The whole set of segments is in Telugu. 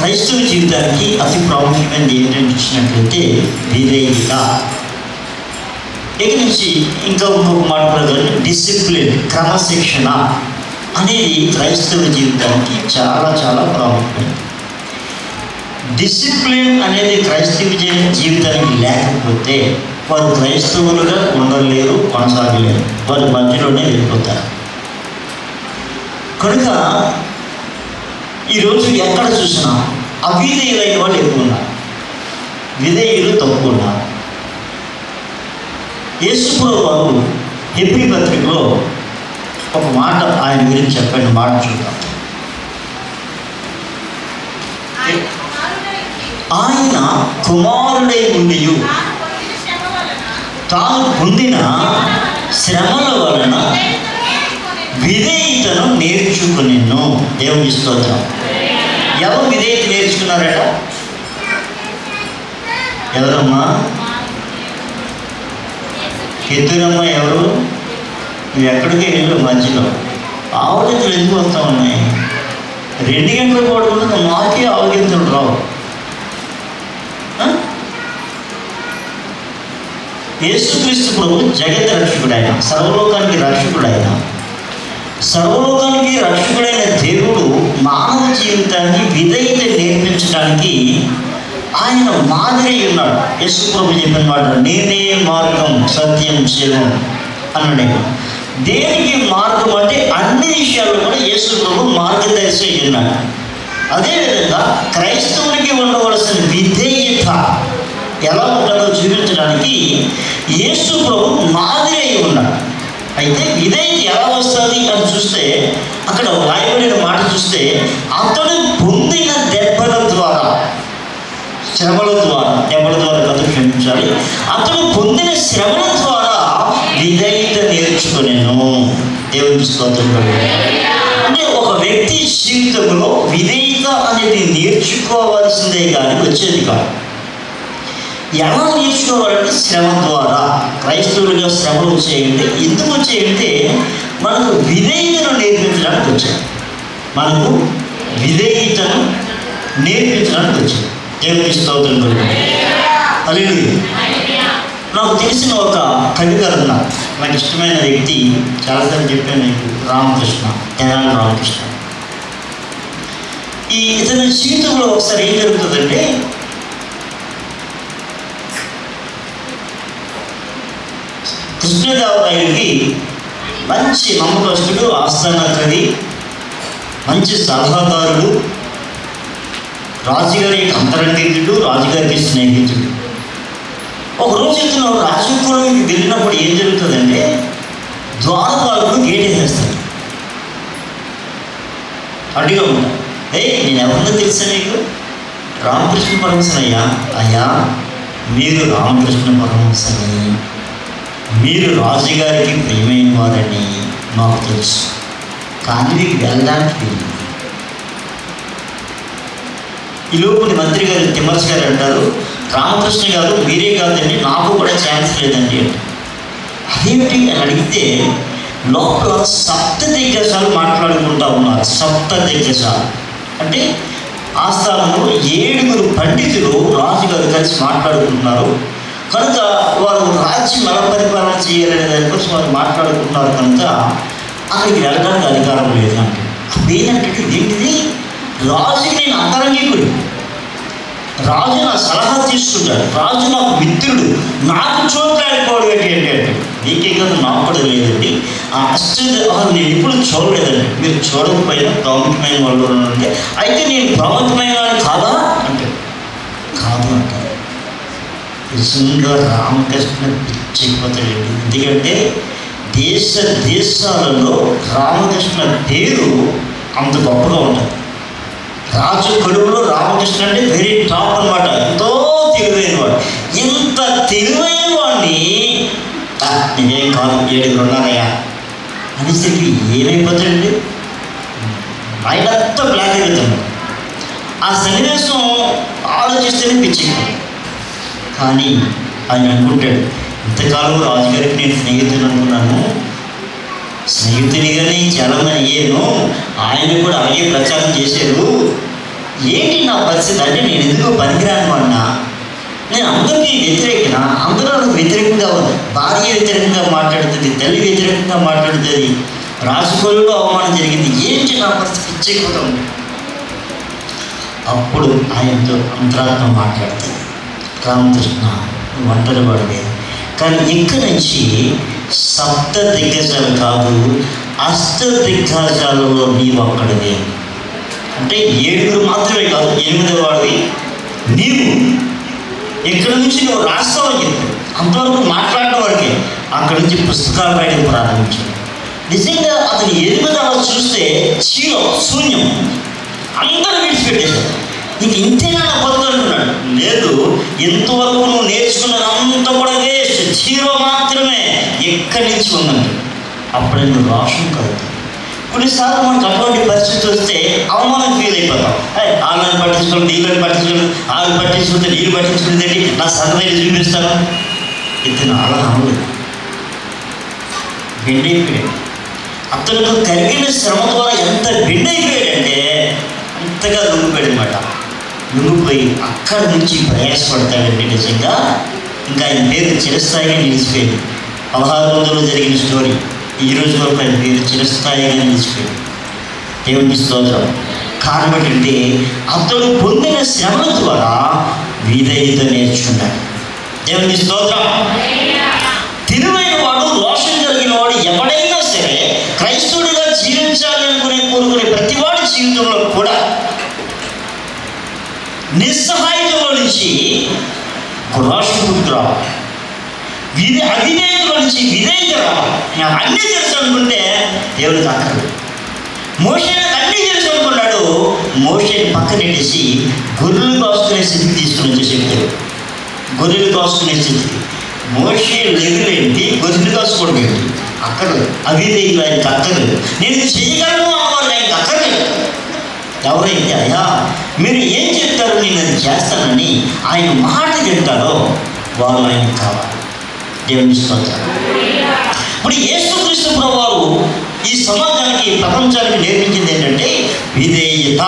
క్రైస్తవ జీవితానికి అతి ప్రాముఖ్యమైనది ఏంటంటే ఇచ్చినట్లయితే విధేయత. ఇక నుంచి ఇంకొక మాట ప్రకారం డిసిప్లిన్, క్రమశిక్షణ అనేది క్రైస్తవ జీవితానికి చాలా చాలా ప్రాముఖ్యమైనది. డిసిప్లిన్ అనేది క్రైస్తవ జీవితానికి లేకపోతే వారు క్రైస్తవులుగా ఉండలేరు, కొనసాగలేరు, వారి మధ్యలోనే వెళ్ళిపోతారు. కనుక ఈరోజు ఎక్కడ చూసినా అవిధేయులైన వాళ్ళు ఎక్కువ ఉన్నారు, విధేయులు తక్కువ ఉన్నారు. యేసుప్రభువు వారు హెబ్రీ పత్రికలో ఒక మాట ఆయన గురించి చెప్పిన మాట చూద్దాం. ఆయన కుమారుడై ఉండి తాను పొందిన శ్రమల వలన విధేయతను నేర్చుకునేను. దేవుని స్తోత్రం. ఎవరు విధేయత నేర్చుకున్నారట? ఎవరమ్మా? ఇద్దరమ్మ. ఎవరు? నువ్వు ఎక్కడికి వెళ్ళు, మధ్యలో ఆవగింతలు ఎందుకు వస్తూ ఉన్నాయి? 2 గంటలు పడుకుంటే మాకే ఆవగింతలు రావు. యేసుక్రీస్తు ప్రభు జగత్ రక్షకుడు, ఆయన సర్వలోకానికి రక్షకుడు. ఆయన సర్వలోకానికి రక్షకుడైన దేవుడు మానవ జీవితాన్ని విధేయత నేర్పించడానికి ఆయన మాదిరి ఉన్నాడు. యేసు ప్రభు చెప్పిన మాట, నేనే మార్గం, సత్యం, జీవం అన్నాడు. దేనికి మార్గం అంటే అన్ని విషయాల్లో కూడా యేసు ప్రభు మార్గదర్శి ఉన్నాడు. అదేవిధంగా క్రైస్తవునికి ఉండవలసిన విధేయత ఎలా ఉంటుందో చూపించడానికి యేసు ప్రభు మాదిరి అయి ఉన్నాడు. అయితే విధేయత ఎలా వస్తుంది అని చూస్తే అక్కడ రాయబడిన మాట చూస్తే, అతడు పొందిన దెబ్బల ద్వారా, శ్రమల ద్వారా, దెబ్బల ద్వారా కథ క్షమించాలి, అతడు పొందిన శ్రమల ద్వారా విధేయత నేర్చుకునేను. దేవుని స్తోత్రం. అంటే ఒక వ్యక్తి జీవితంలో విధేయత అనేది నేర్చుకోవాల్సిందే కానీ వచ్చేది కాదు. ఎలా నేర్చుకోవాలంటే శ్రమ ద్వారా. క్రైస్తవులుగా శ్రమలు వచ్చేయండి. ఎందుకు వచ్చేయంటే మనకు విధేయతను నేర్పించడానికి వచ్చాయి, మనకు విధేయతను నేర్పించడానికి వచ్చాయి. దేవుని స్తోత్రం. హల్లెలూయా. నాకు తెలిసిన ఒక కవి గారు ఉన్నారు, నాకు ఇష్టమైన వ్యక్తి, చాలాసార్లు చెప్పాను మీకు, రామకృష్ణ, తెనాలి రామకృష్ణ. ఇతని జీవితంలో ఒకసారి ఏం జరుగుతుందంటే, కృష్ణదేవరాయలకి మంచి నమ్మకస్తుడు, ఆస్థాన కవి, మంచి సలహాదారుడు, రాజుగారికి అంతరంగితుడు, రాజుగారికి స్నేహితుడు. ఒకరోజు ఇతను రాజకులంకి వెళ్ళినప్పుడు ఏం జరుగుతుందంటే, ద్వారపాలకుడు గేట్ వేసేస్తాడు. అడిగా ఉంటాడు, నేను ఎవరినో తెలుసా నీకు? రామకృష్ణ పరమహంస అయ్యా. అయ్యా, మీరు రామకృష్ణ పరమహంసని, మీరు రాజుగారికి ప్రియమైన వారని మాకు తెలుసు, కానీ మీకు వెళ్ళడానికి తెలియదు. ఈ లోపల మంత్రి గారు తిమ్మర్స్ గారు అంటారు, రామకృష్ణ గారు మీరే కాదండి, నాకు కూడా ఛాన్స్ లేదండి అంటే. అదేమిటి అని అడిగితే, లోపల సప్త దిగ్గజాలు మాట్లాడుకుంటా ఉన్నారు. సప్త దిగ్గజాలు అంటే ఆస్థానంలో 7 పండితులు రాజుగారు కలిసి మాట్లాడుకుంటున్నారు. కనుక వారు రాజ్యం ఎలా పరిపాలన చేయాలనే దానికోసం వారు మాట్లాడుకుంటున్నారు. కనుక అక్కడికి వెళ్ళడానికి అధికారం లేదు అంటే. అదేంటంటే ఏంటిది? రాజుకి నేను అంతరంగికుడు, రాజు నా సలహా తీసుకుంటాడు, రాజు నాకు మిత్రుడు, నాకు చూడలేకపోవడం ఏంటి అంటే, నీకే కదా నాకు కూడా లేదండి. ఆ ఆశ్చర్యం నేను ఎప్పుడు చూడలేదండి. మీరు చూడకపోయినా ప్రాముఖ్యమైన వాళ్ళు అంటే, అయితే నేను ప్రాముఖ్యమైన వాడిని కాదా అంటే, కాదు అంటారు. నిజంగా రామకృష్ణ పిచ్చిపోతాడు. ఎందుకంటే దేశాలలో రామకృష్ణ పేరు అంత గొప్పగా ఉంటుంది. రాజు కడుపులో రామకృష్ణ అంటే వెరీ టాప్ అనమాట. ఎంతో తెలివైన వాడు. ఇంత తెలివైన వాడిని నేనేం కాదు, 7 ఉన్నారయ్యా అనేసరికి ఏమైపోతాడండి? ఆయనంతా బ్లాక్ అయిపోతాడు. ఆ సన్నివేశం ఆలోచిస్తేనే పిచ్చిపోతాడు. కానీ ఆయన అనుకుంటాడు, ఇంతకాలం రాజుగారికి నేను స్నేహితులు అనుకున్నాను, స్నేహితునిగానే చాలా అయ్యాను, ఆయన కూడా అలాగే ప్రచారం చేశారు, ఏంటి నా పరిస్థితి అంటే నేను ఎందుకో పనికిరాను అన్నా, నేను అందరికీ వ్యతిరేకనా, అందరూ వ్యతిరేకంగా భార్య వ్యతిరేకంగా మాట్లాడుతుంది, తల్లి వ్యతిరేకంగా మాట్లాడుతుంది, రాజకీయాల్లో అవమానం జరిగింది, ఏంటి నా పరిస్థితి పిచ్చెక్కుతాం. అప్పుడు ఆయనతో అంతరాత్మ మాట్లాడుతుంది, రామకృష్ణ ఒంటరి వాడివే, కానీ ఇక్కడి నుంచి సప్త దిగ్గజాలు కాదు అష్ట దిగ్గజాలలో నీవు ఒక్కడివే. అంటే 7 మాత్రమే కాదు, 8వ వాడివి నీవు. ఇక్కడి నుంచి నువ్వు రాస్తావని చెప్పి అంతవరకు మాట్లాడడం వరకే. అక్కడి నుంచి పుస్తకాలు రాయడం ప్రారంభించాడు. నిజంగా అతని ఎదుగుదల చూస్తే శూన్యం, అందరూ విడిచిపెట్టేశారు. నీకు ఇంతేనా పొద్దు అంటున్నాడు. లేదు, ఎంతవరకు నువ్వు నేర్చుకున్నదంతా కూడా వేస్ట్, 0 మాత్రమే, ఎక్కడి నుంచి ఉందండి. అప్పుడే నువ్వు రాష్ట్రం కలుగుతావు. కొన్నిసార్లు మనకు అటువంటి పరిస్థితి వస్తే అవమానం ఫీల్ అయిపోతాం. వాళ్ళని పట్టించుకోండి, వీళ్ళని పట్టించుకోండి, వాళ్ళు పట్టించుకుంటే నీళ్ళు పట్టించుకునేది నా సరదాగా చూపిస్తాను. ఇతను అలా అవ్వలేదు, బెండైపోయాడు. అతనికి కలిగిన శ్రమ ద్వారా ఎంత బెండైపోయాడంటే అంతగా లొంగిపోయాడు అనమాట. లొంగిపోయి అక్కడి నుంచి ప్రయాసపడతాడండి. నిజంగా ఇంకా ఆయన పేరు చిరస్థాయిగా నిలిచిపోయింది. 1600లో జరిగిన స్టోరీ ఈ రోజు వరకు ఆయన పేరు చిరస్థాయిగా నిలిచిపోయింది. దేవునికి స్తోత్రం. కారణం ఏంటంటే అతడు పొందిన శ్రమల ద్వారా విధేయత నేర్చుకున్నాడు. దేవునికి స్తోత్రం. తెలివైన వాడు, రోషం కలిగిన వాడు ఎవడైనా సరే క్రైస్తవుడిగా జీవించాలి కోరుకునే ప్రతివాడి జీవితంలో కూడా నిస్సహాయతలో నుంచి రోషం పుట్టుకురావాలి, అవిధేయతలో నుంచి విధేయత రావాలి. నాకు అన్నీ తెలుసు అనుకుంటే దేవుడికి అక్కర్లేదు. మోషే నాకు అన్నీ తెలుసు అనుకున్నాడు. మోషేని పక్కనెట్టేసి గొర్రెలు కాసుకునే స్థితికి తీసుకుని వచ్చేసి దేవుడు. గొర్రెలు కాసుకునే స్థితికి మోషే లెగులేంటి, గొర్రెలు కాసుకోవడం ఏంటి అక్కర్లేదు. అవిధేయులు ఆయనకు అక్కర్లేదు. నేను చేయగలను అన్నవాళ్ళు ఆయనకు అక్కర్లేదు. ఎవరైతే అయ్యా మీరు ఏం చెప్తారో నేను అది చేస్తానని ఆయన మాట చెప్తారో వాళ్ళు ఆయనకు కావాలి. దేవుని స్తోత్రం. ఇప్పుడు యేసుక్రీస్తు ప్రభువారు ఈ సమాజానికి, ప్రపంచానికి నేర్పించింది ఏంటంటే విధేయత.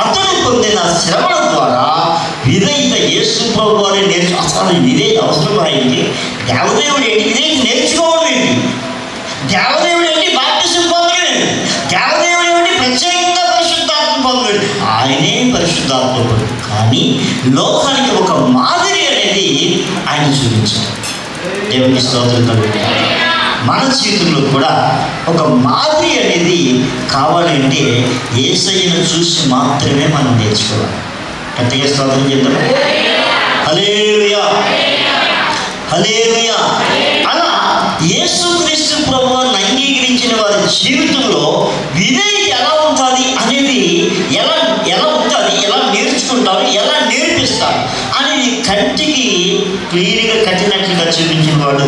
అతను పొందిన శ్రమల ద్వారా విధేయత యేసు ప్రభువారే అసలు విధేయత అవసరం ఆయనకి. దేవదేవుడు ఏంటి విధేయత నేర్చుకోవడం ఏంటి? దేవదేవుడు ఏంటి బాప్తిసం పొందడం ఏంటి? దేవదేవుడు ఏంటి ప్రత్యేకంగా పరిశుద్ధాత్మ పొందడం? ఆయనే పరిశుద్ధాత్మ. కానీ లోకానికి ఒక మాదిరి అనేది ఆయన చూపించారు. దేవునికి స్తోత్రం కలుగుతుంది. మన జీవితంలో కూడా ఒక మాదిరి అనేది కావాలంటే యేసయ్యను చూసి మాత్రమే మనం నేర్చుకోవాలి. గట్టిగా స్తోత్రం చేద్దాం. హల్లెలూయా, హల్లెలూయా. అలా యేసుక్రీస్తు ప్రభువుని అంగీకరించిన వారి జీవితంలో విధేయత ఎలా ఉంటుంది అనేది, ఎలా ఉంటుంది, ఎలా నేర్చుకుంటారు, ఎలా నేర్పిస్తారు అనేది కంటికి క్లియర్గా కట్టినట్లుగా చూపించిన వాడు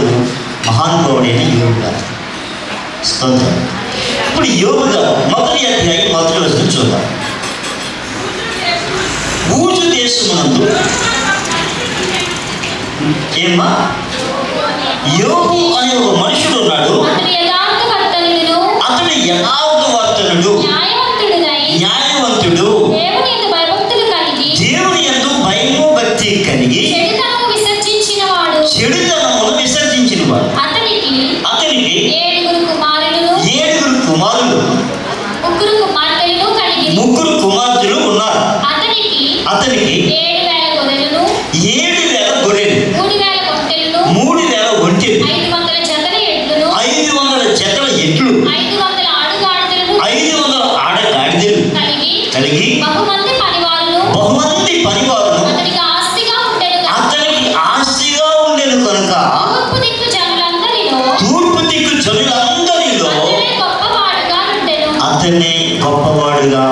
మహానుభావుడైన యోబు గారు. స్తోత్రం. ఇప్పుడు యోబు గారు 1వ అధ్యాయం 1వ వచనం చూద్దాం. ఊజు దేశమునందు ఏమ్మా యోబు అనే ఒక మనుషుడు ఉన్నాడు. అతడు యథార్థవర్తనుడు, న్యాయవంతుడు, దేవుని యందు భయము భక్తి కలిగి చెడుతనమును విసర్జించిన వాడు. అతనికి 7 కుమారులు, 3 కుమార్తెలు ఉన్నారు. అతనికి 7,000 గొర్రెలు, 3,000 ఒంటెలు, 500 జతల ఎడ్లు, 500 ఆడగాడిదలు కలిగి బహుమంది పనివారులు అతనికి ఆస్తిగా ఉండేది కనుక తూర్పు దిక్కు జనులందరిలో అతనే గొప్పవాడుగా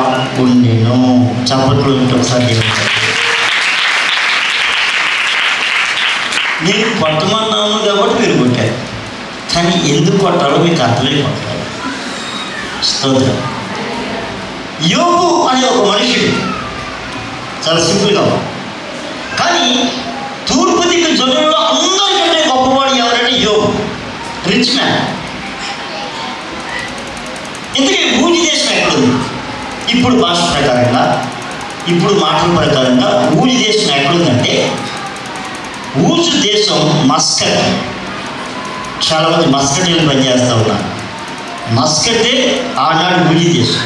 ఉండెను. చప్పట్లు ఒకసారి. నేను కొట్టమన్నాను కాబట్టి మీరు కొట్టారు, కానీ ఎందుకు కొట్టాలో మీకు అర్థమై కొట్టాలి. స్తోత్రం. యోబు అనే ఒక మనుషుడు చాలా సింపుల్గా, కానీ తూర్పు దిక్కు జనుల్లో అందరికంటే గొప్పవాడు ఎవరంటే యోబు, రిచ్ మ్యాన్. ఇందుకే ఊజు దేశం ఎక్కడుంది? ఇప్పుడు భాష ప్రకారంగా ఇప్పుడు మాటల ప్రకారంగా ఊజు దేశం ఎక్కడుందంటే, ఊజు దేశం మస్కట్. చాలామంది మస్కట్ వెళ్ళి పనిచేస్తూ ఉన్నారు. మస్కటే ఆనాడు ఊజు దేశం.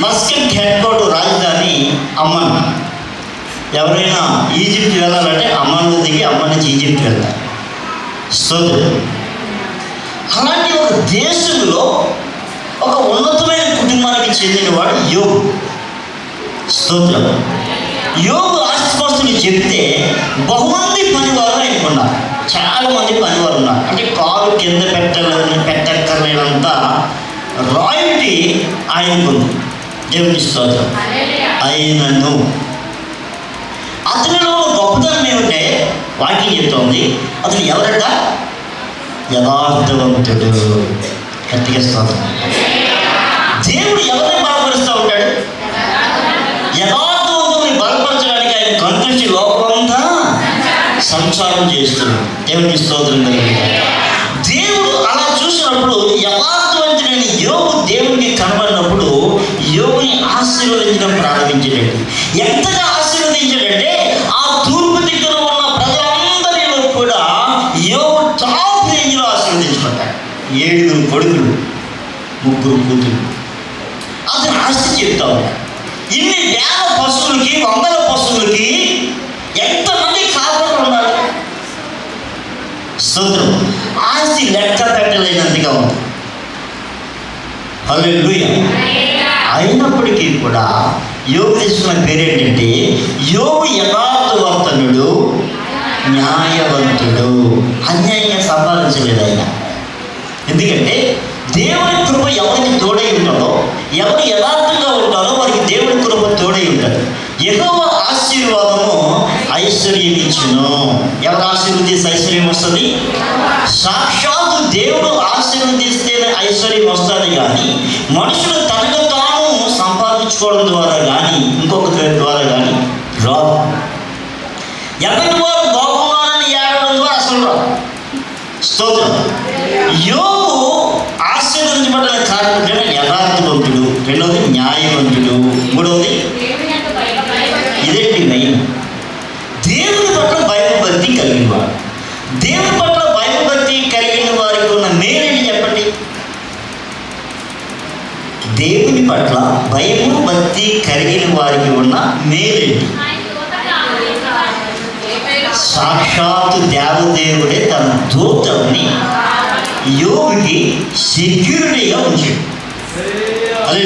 మస్కట్ హెడ్ క్వార్టర్ రాజధాని అమ్మన్. ఎవరైనా ఈజిప్ట్ వెళ్ళాలంటే అమ్మన్లో దిగి అమ్మన్ నుంచి ఈజిప్ట్ వెళ్తారు. స్తోత్రం. అలాంటి ఒక దేశంలో ఒక ఉన్నతమైన కుటుంబానికి చెందినవాడు యోబు. స్తోత్రం. యోబు ఆస్తిపాస్తులు చెప్తే బహుమంది పనివారు ఆయనకు ఉన్నారు. చాలామంది పనివారు ఉన్నారు. అంటే కాలు కింద పెట్టక్కర్లేనంత రాయల్టీ ఆయనకుంది. దేవుని స్తోత్రం. అయినను అతనిలో గొప్పతనం ఏమిటంటే వాక్యం చెప్తోంది, అతను ఎవరట? యథార్థవంతుడు. గట్టిగా స్తోత్రం. దేవుడు ఎవరిని బలపరుస్తూ ఉంటాడు? యథార్థవంతుని బలపరచడానికి ఆయన కనుదృష్టి లోకమంతా సంసారం చేస్తున్నాడు. దేవునికి స్తోత్రం కలిగింది. దేవుడు అలా చూసినప్పుడు యథార్థవంతుడైన యోబు దేవునికి కనబడినప్పుడు యోబుని ఆశీర్వదించడం ప్రారంభించాడు. ఎంతగా ఆశీర్వదించాడంటే ఆ తూర్పు దిక్కున ఉన్న ప్రజలందరిలో కూడా యోబు టాప్ రేంజ్లో ఆశీర్వదించబడ్డాడు. 7 కొడుకులు, 3 కూతురు. అతను ఆస్తి చెప్తా ఉన్నాడు. ఇన్ని వేల పశువులకి, 100 పశువులకి ఎంతమంది కాపరులు ఉన్నారు? స్తోత్రం. ఆస్తి లెక్క పెట్టలేనంతగా ఉంది. హల్లెలూయా. అయినప్పటికీ కూడా యోబు తీసుకున్న పేరేంటంటే యోబు యథార్థవంతుడు, న్యాయవంతుడు. అన్యాయంగా సంపాదించలేదు ఆయన. ఎందుకంటే దేవుని కృప ఎవరికి తోడై ఉంటుందో, ఎవరు యథార్థంగా ఉంటారో వారికి దేవుని కృప తోడై ఉంటుంది. యెహోవా ఆశీర్వాదము ఐశ్వర్యం ఇచ్చును. ఎవరు ఆశీర్వదిస్తే ఐశ్వర్యం వస్తుంది? సాక్షాత్తు దేవుడు ఆశీర్వదిస్తేనే ఐశ్వర్యం వస్తుంది కానీ మనుషులు తనకు తాను సంపాదించుకోవడం ద్వారా కానీ ఇంకొక ద్వారా కానీ రాదు. ఎవరి వారు బాగున్నారని ఏడవడం ద్వారా అసలు రాదు. స్తోత్రం. యోబు ఆశీర్వదించబడిన కారణం యథార్థవంతుడు, రెండవది న్యాయవంతుడు, మూడవది ఇదేంటి మెయిన్, దేవుని పట్ల భయభక్తి కలిగిన వాడు. దేవుని పట్ల భయభక్తి కలిగిన వారికి ఉన్న మేలేంటి చెప్పండి? దేవుని పట్ల భయము భక్తి కలిగిన వారికి ఉన్న మేలేంటి? సాక్షాత్తు దేవదేవుడే తన దూతని యోబుకి సెక్యూరిటీగా ఉంచాడు. అదే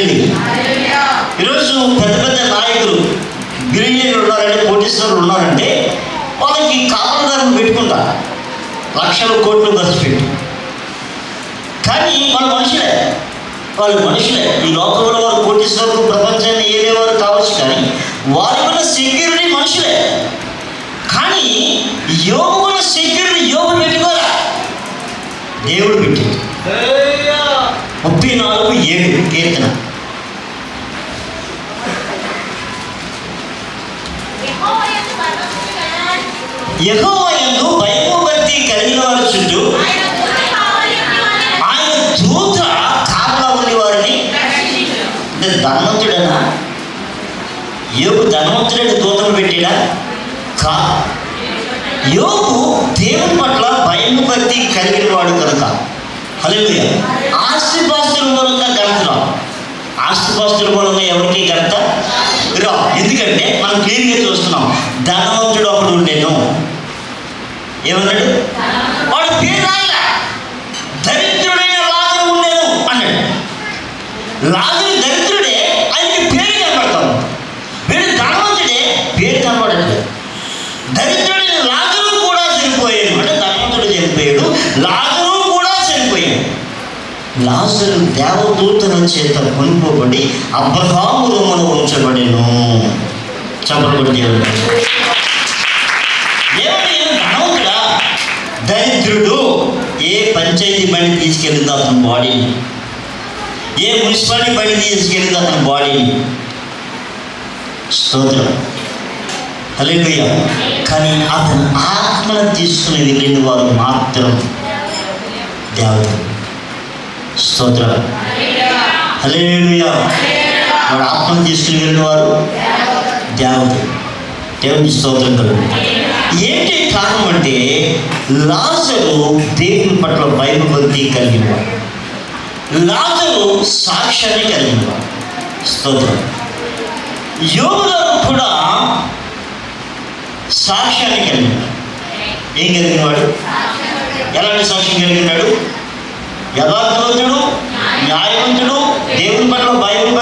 ఈరోజు పెద్ద పెద్ద నాయకులు, బిలియనీర్లు ఉన్నారంటే, కోటీశ్వరులు ఉన్నారంటే వాళ్ళకి కాపలాదారులు పెట్టుకుంటారు, లక్షల కోట్లు ఖర్చు పెట్టి. కానీ వాళ్ళు మనుషులే. ఈ లోకంలో వారు కోటీశ్వరులు, ప్రపంచాన్ని ఏలేవారు కావచ్చు, కానీ వారి వల్ల సెక్యూరిటీ మనుషులే. కానీ యోబు వల్ల సెక్యూరిటీ యోబు పెట్టుకోరా, దేవుడు పెట్టాడు. 34:7 కీర్తన. యెహోవా యందు భయము భక్తి కలిగిన వారి చుట్టూ ఆయన దూత కాపలా ఉండి వారిని. ధనవంతుడనా? యోబు ధనవంతుడని దూతలు పెట్టాడా? కాదు. యోబు దేవుని పట్ల భయము భక్తి కలిగిన వాడు కనుక హల్లెలూయా. ఆస్తిపాస్తుల మూలంగా ఘనత రావు. ఆస్తిపాస్తుల మూలంగా ఎవరికి ఘనత రావు. ఎందుకంటే మనం క్లియర్గా చూస్తున్నాం, ధనవంతుడు అప్పుడు ఉండేను. ఏమన్నాడు? వాడు పేరు రాయలా, దరిద్రుడైన లాజరు ఉండేను అన్నాడు. లాజరు దరిద్రుడే, ఆయనకి పేరు కనబడతాం. వీడు ధనవంతుడే, పేరు కనబడట్లేదు. దరిద్రుడైన లాజరు కూడా చనిపోయాడు. అంటే ధనవంతుడు చనిపోయాడు, లాజరు కూడా చనిపోయాడు. లాజరు దేవదూతల చేత కొనుక్కోబడి అబ్రహాము రొమ్మున ఉంచబడెను. చెప్పబడి ధనవంతుడా? దరిద్రుడు. ఏ పంచాయతీ బండి తీసుకెళ్ళిందో అతని బాడీని, ఏ మున్సిపాలిటీ బండి తీసుకెళ్ళిందో అతని బాడీని. స్తోత్రం. హల్లెలూయా. కానీ అతని ఆత్మను తీసుకుని వెళ్ళిన వారు మాత్రం దేవతలు. స్తోత్రం. హల్లెలూయా. వాడు ఆత్మను తీసుకుని వెళ్ళిన వారు దేవతలు. దేవుని స్తోత్రం కలుగుతుంది. ఏంటి కారణం అంటే లాజరు దేవుని పట్ల భయభక్తి కలిగినవాడు, లాజరు సాక్ష్యాన్ని కలిగినవాడు. స్తోత్రం. యోబు గారు కూడా సాక్ష్యాన్ని కలిగినాడు. ఏం కలిగినవాడు? ఎలాంటి సాక్ష్యం కలిగినాడు? యథార్థవంతుడు, న్యాయవంతుడు, దేవుని పట్ల భయం